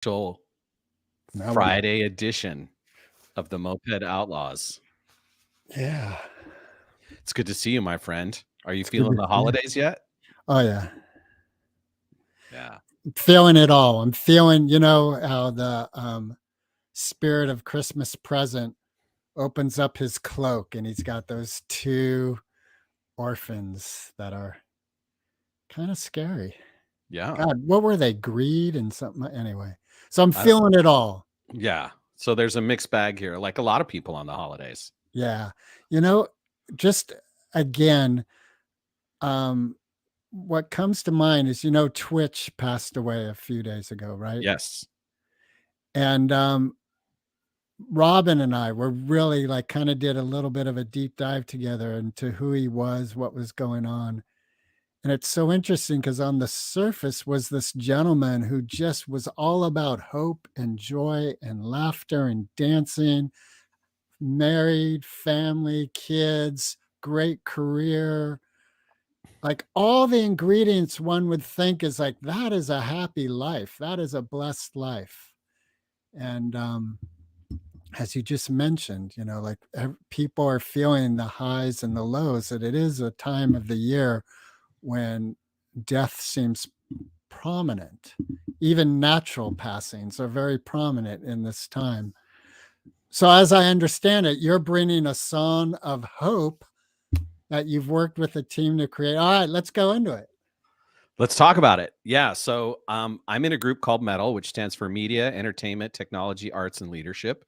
special Now we Friday edition of the Moped Outlaws. Yeah. It's good to see you, my friend. Are you It's good feeling to the see you. holidays yet? Oh, yeah. Yeah. I'm feeling it all. I'm feeling, how the spirit of Christmas present opens up his cloak and he's got those two orphans that are kind of scary. Yeah. God, what were they? Greed and something. Anyway, so I'm I don't, feeling it all. yeah. So there's a mixed bag here, like a lot of people on the holidays. Yeah. You know, just again, um, what comes to mind is, Twitch passed away a few days ago, right? Yes. And Robin and I were really like kind of did a little bit of a deep dive together into who he was, what was going on. And it's so interesting because on the surface was this gentleman who just was all about hope and joy and laughter and dancing, married, family, kids, great career, like all the ingredients one would think is like that is a happy life, that is a blessed life. And as you just mentioned, like people are feeling the highs and the lows, that it is a time of the year when death seems prominent. Even natural passings are very prominent in this time. So, as I understand it, you're bringing a song of hope that you've worked with a team to create. All right, let's go into it. Let's talk about it. Yeah. So I'm in a group called M.E.T.A.L, which stands for Media, Entertainment, Technology, Arts, and Leadership.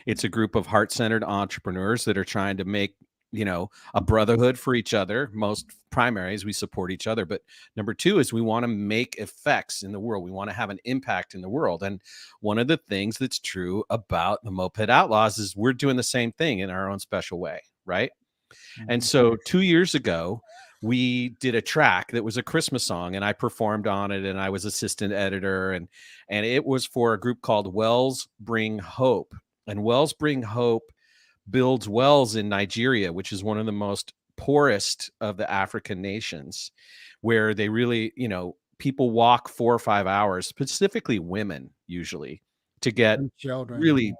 It's a group of heart-centered entrepreneurs that are trying to make, a brotherhood for each other. Most primary is we support each other. But number two is we want to make effects in the world. We want to have an impact in the world. And one of the things that's true about the Moped Outlaws is we're doing the same thing in our own special way, right? And so 2 years ago, we did a track that was a Christmas song, and I performed on it, and I was assistant editor, and it was for a group called Wells Bring Hope. And Wells Bring Hope builds wells in Nigeria, which is one of the most poorest of the African nations, where they really, people walk 4 or 5 hours, specifically women usually, to get And children. really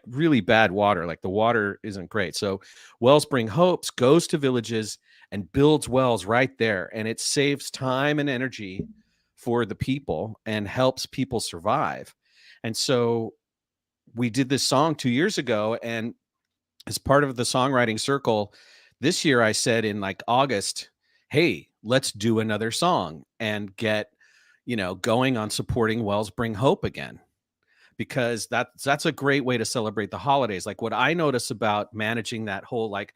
really bad water. Like the water isn't great. So Wellspring Hopes goes to villages and builds wells right there. And it saves time and energy for the people and helps people survive. And so we did this song 2 years ago. And as part of the songwriting circle this year, I said in like August, hey, let's do another song and get, going on supporting Wells Bring Hope again, because that's a great way to celebrate the holidays. Like what I notice about managing that whole like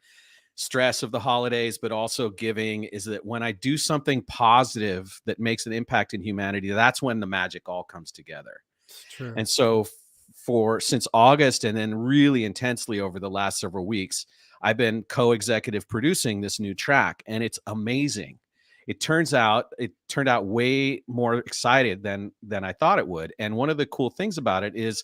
stress of the holidays, but also giving, is that when I do something positive that makes an impact in humanity, that's when the magic all comes together. It's true. And so for since August and then really intensely over the last several weeks, I've been co-executive producing this new track, and it's amazing. It turned out way more excited than I thought it would. And one of the cool things about it is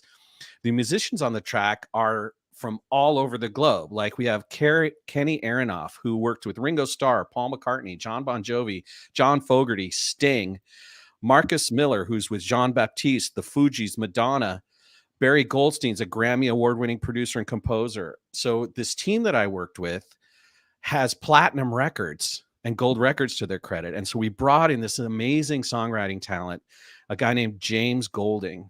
the musicians on the track are from all over the globe. Like we have Kenny Aronoff, who worked with Ringo Starr, Paul McCartney, John Bon Jovi, John Fogerty, Sting, Marcus Miller, who's with Jean Baptiste, the Fugees, Madonna. Barry Goldstein's a Grammy award-winning producer and composer. So this team that I worked with has platinum records and gold records to their credit. And so we brought in this amazing songwriting talent, a guy named James Golding,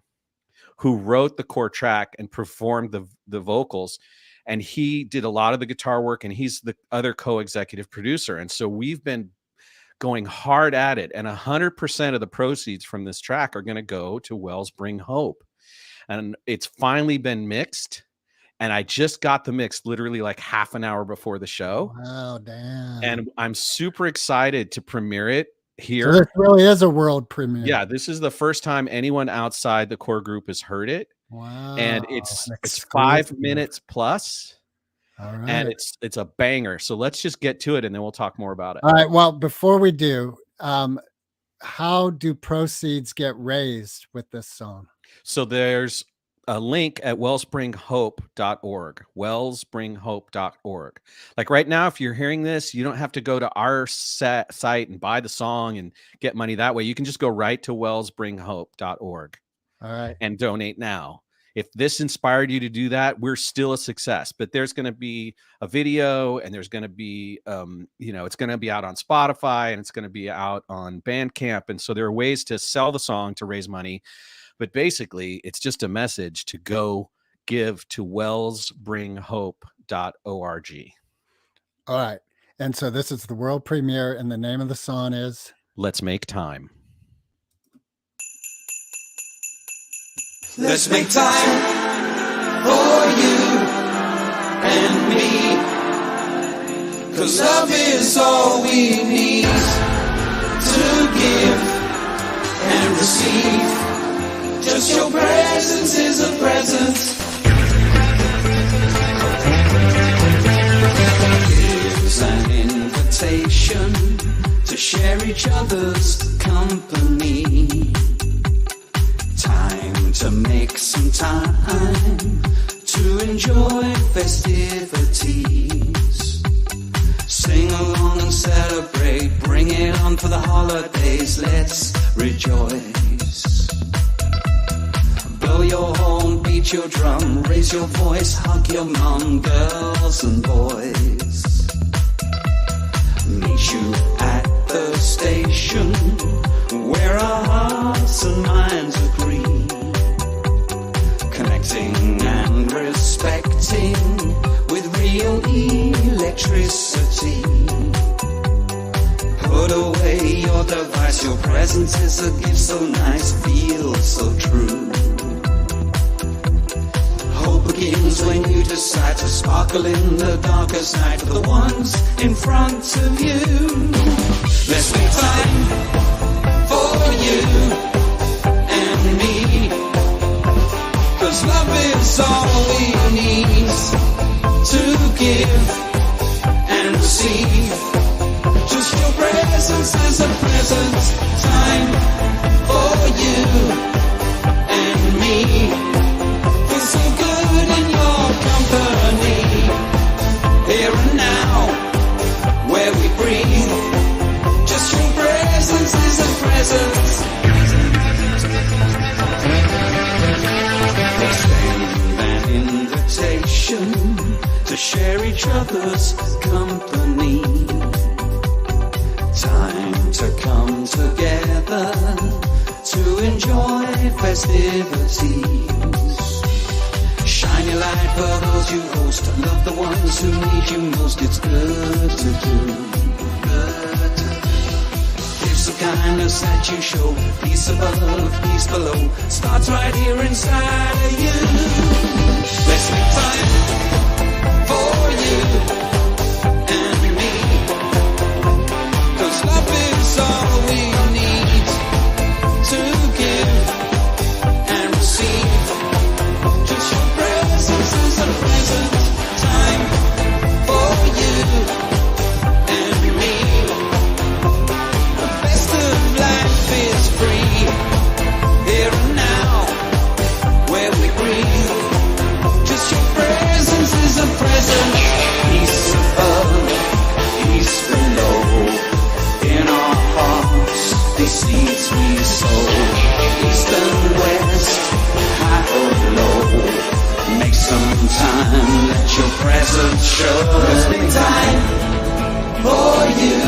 who wrote the core track and performed the vocals. And he did a lot of the guitar work, and he's the other co-executive producer. And so we've been going hard at it. And 100% of the proceeds from this track are going to go to Wells Bring Hope. And it's finally been mixed. And I just got the mix literally like half an hour before the show. Wow, damn. And I'm super excited to premiere it So this here. really is a world premiere. Yeah, this is the first time anyone outside the core group has heard it. Wow. And it's An 5 exclusive. minutes plus, All and right. it's a banger. So let's just get to it, and then we'll talk more about it. All right. Well, before we do, how do proceeds get raised with this song? So there's a link at wellspringhope.org, wellspringhope.org. Like right now, if you're hearing this, you don't have to go to our site and buy the song and get money that way. You can just go right to wellspringhope.org. All right. and donate now. If this inspired you to do that, we're still a success. But there's going to be a video, and there's going to be, it's going to be out on Spotify, and it's going to be out on Bandcamp. And so there are ways to sell the song to raise money. But basically, it's just a message to go give to wellsbringhope.org. All right. And so this is the world premiere, and the name of the song is Let's Make Time. Let's make time for you and me, 'cause love is all we need to give and receive. Just your presence is a present. Here's an invitation to share each other's company. Time to make some time to enjoy festivities. Sing along and celebrate, bring it on for the holidays, let's rejoice. Blow your horn, beat your drum, raise your voice, hug your mom, girls and boys. Meet you at the station where our hearts and minds agree, connecting and respecting with real electricity. Put away your device, your presence is a gift so nice, feels so true. Hope begins when you decide to sparkle in the darkest night for the ones in front of you. Let's make time for you and me, 'cause love is all we need to give and receive. Just your presence is a present. Time for you and me. Feels so good in your company. Here and now, where we breathe. Just your presence is a present. Extend an invitation to share each other's company. Time to come together to enjoy festivities. Shine your light for those you host. Love the ones who need you most. It's good to do. Gifts of kindness that you show. Peace above, peace below. Starts right here inside of you. Let's make time for you and me, 'cause love is all we need to give and receive. Just your presence is a present. Time for you and me. The best of life is free. Here and now, where we breathe. Just your presence is a present. Peace above, peace below. In our hearts, these seeds we sow. East and west, high or low. Make some time, let your presence show. Let's make time for you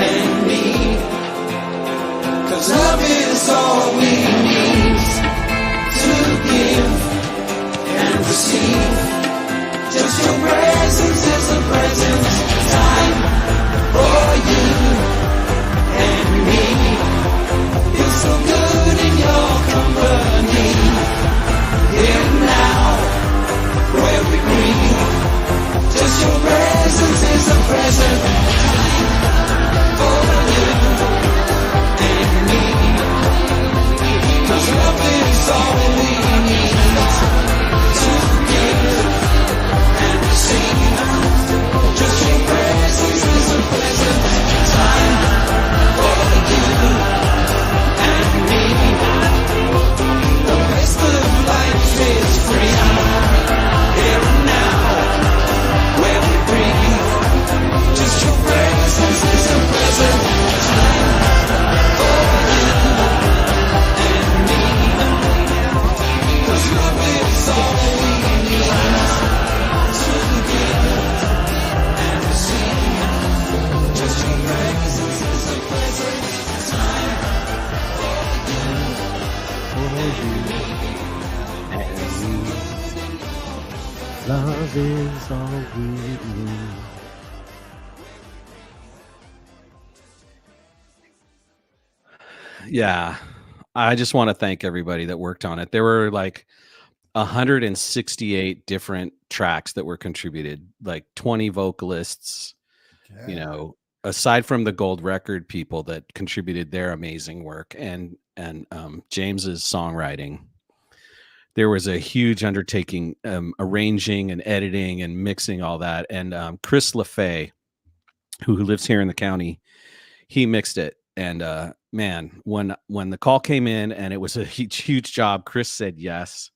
and me, 'cause love is all we need to give and receive. Just your presence is a present. Time for you and me. Feels so good in your company. Here and now, where we breathe. Just your presence is a present. Time for you and me, 'cause love is all we need to give and receive. Just your presence is a present. Time for you and me. The best of life is free. Here and now, where we breathe. Just your presence is a present. Time for you and me. Love is all we need. Yeah. I just want to thank everybody that worked on it. There were like 168 different tracks that were contributed, like 20 vocalists, you Yeah. know, aside from the gold record people that contributed their amazing work and James's songwriting. There was a huge undertaking, arranging and editing and mixing all that. And Chris LaFay, who lives here in the county, he mixed it. And man, when the call came in and it was a huge job, Chris said yes.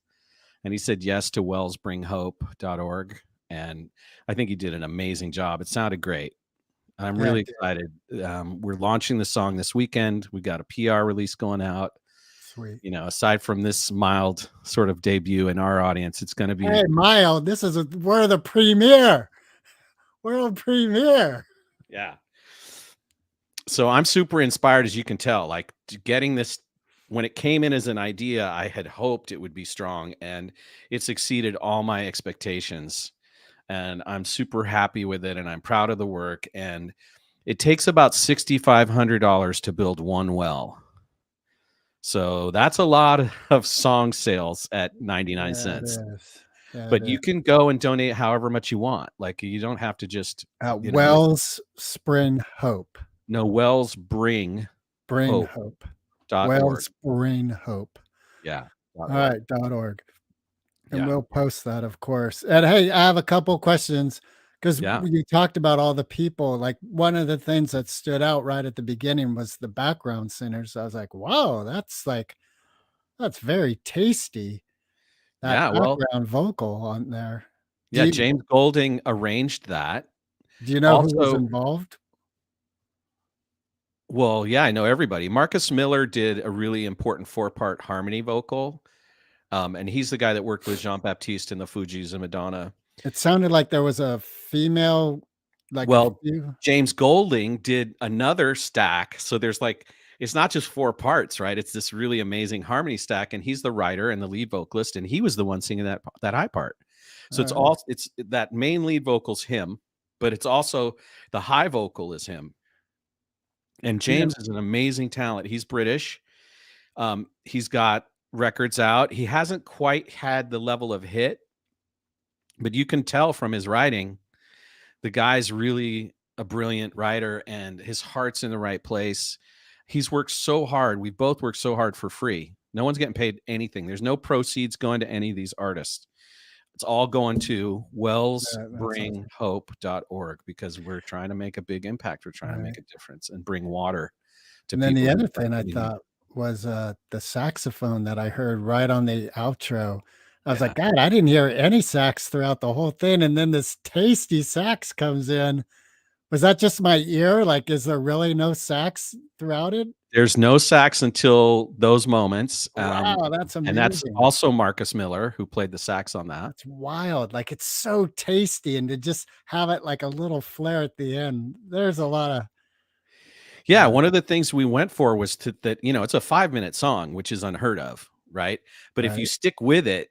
And he said yes to wellsbringhope.org. And I think he did an amazing job. It sounded great. I'm Yeah, really it did. excited. We're launching the song this weekend. We got a PR release going out. Sweet. You know, aside from this mild sort of debut in our audience, it's going to be Hey, Mild, we're the premiere. World premiere. Yeah. So I'm super inspired, as you can tell, like getting this. When it came in as an idea, I had hoped it would be strong, and it's exceeded all my expectations. And I'm super happy with it, and I'm proud of the work. And it takes about $6,500 to build one well. So that's a lot of song sales at 99 cents. But you can go and donate however much you want. Like you don't have to just Wellspring Hope. No, Wellsbring Hope. Wellspring Hope. Yeah. All right, .org. And Yeah. we'll post that, of course. And hey, I have a couple questions because you talked about all the people. Like one of the things that stood out right at the beginning was the background singers. I was like, wow, that's very tasty. That background vocal on there. James Golding arranged that. Do you know who was involved? Well, yeah, I know everybody. Marcus Miller did a really important 4-part harmony vocal. And he's the guy that worked with Jean-Baptiste in the Fugees and Madonna. It sounded like there was a female, James Golding did another stack. So there's it's not just 4 parts, right? It's this really amazing harmony stack, and he's the writer and the lead vocalist, and he was the one singing that high part. So it's that main lead vocal's him, but it's also the high vocal is him. And James is an amazing talent. He's British. He's got records out. He hasn't quite had the level of hit, but you can tell from his writing, the guy's really a brilliant writer and his heart's in the right place. He's worked so hard. We both worked so hard for free. No one's getting paid anything. There's no proceeds going to any of these artists. It's all going to wellsbringhope.org because we're trying to make a big impact. We're trying to make a difference and bring water to people. And then the other thing I thought was the saxophone that I heard right on the outro. I was like, God, I didn't hear any sax throughout the whole thing. And then this tasty sax comes in. Was that just my ear? Like, is there really no sax throughout it? There's no sax until those moments. Wow, that's amazing. And that's also Marcus Miller, who played the sax on that. It's wild. Like, it's so tasty. And to just have it like a little flare at the end, there's a lot of... Yeah, one of the things we went for was that, it's a 5-minute song, which is unheard of, right? But if you stick with it,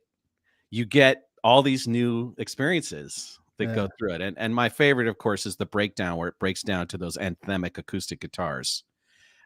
you get all these new experiences that go through it. And my favorite, of course, is the breakdown where it breaks down to those anthemic acoustic guitars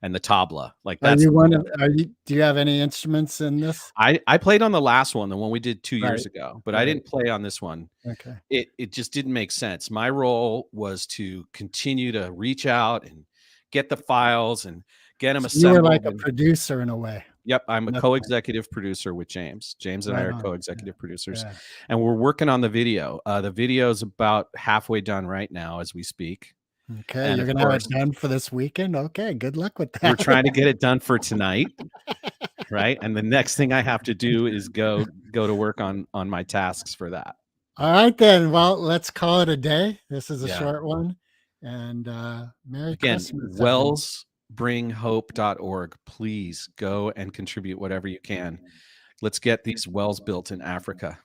and the tabla. Like that's do you have any instruments in this? I played on the last one, the one we did 2 years ago, but I didn't play on this one. Okay. It just didn't make sense. My role was to continue to reach out and get the files and get them assembled. You were like a producer in a way. Yep, I'm a co-executive producer with James. James and I are co-executive producers, and we're working on the video. The video is about halfway done right now as we speak. Okay, and you're going to have it done for this weekend? Okay, good luck with that. We're trying to get it done for tonight, right? And the next thing I have to do is go to work on my tasks for that. All right, then. Well, let's call it a day. This is a short one. And Merry Christmas. Wellsbringhope.org. Please go and contribute whatever you can. Let's get these wells built in Africa.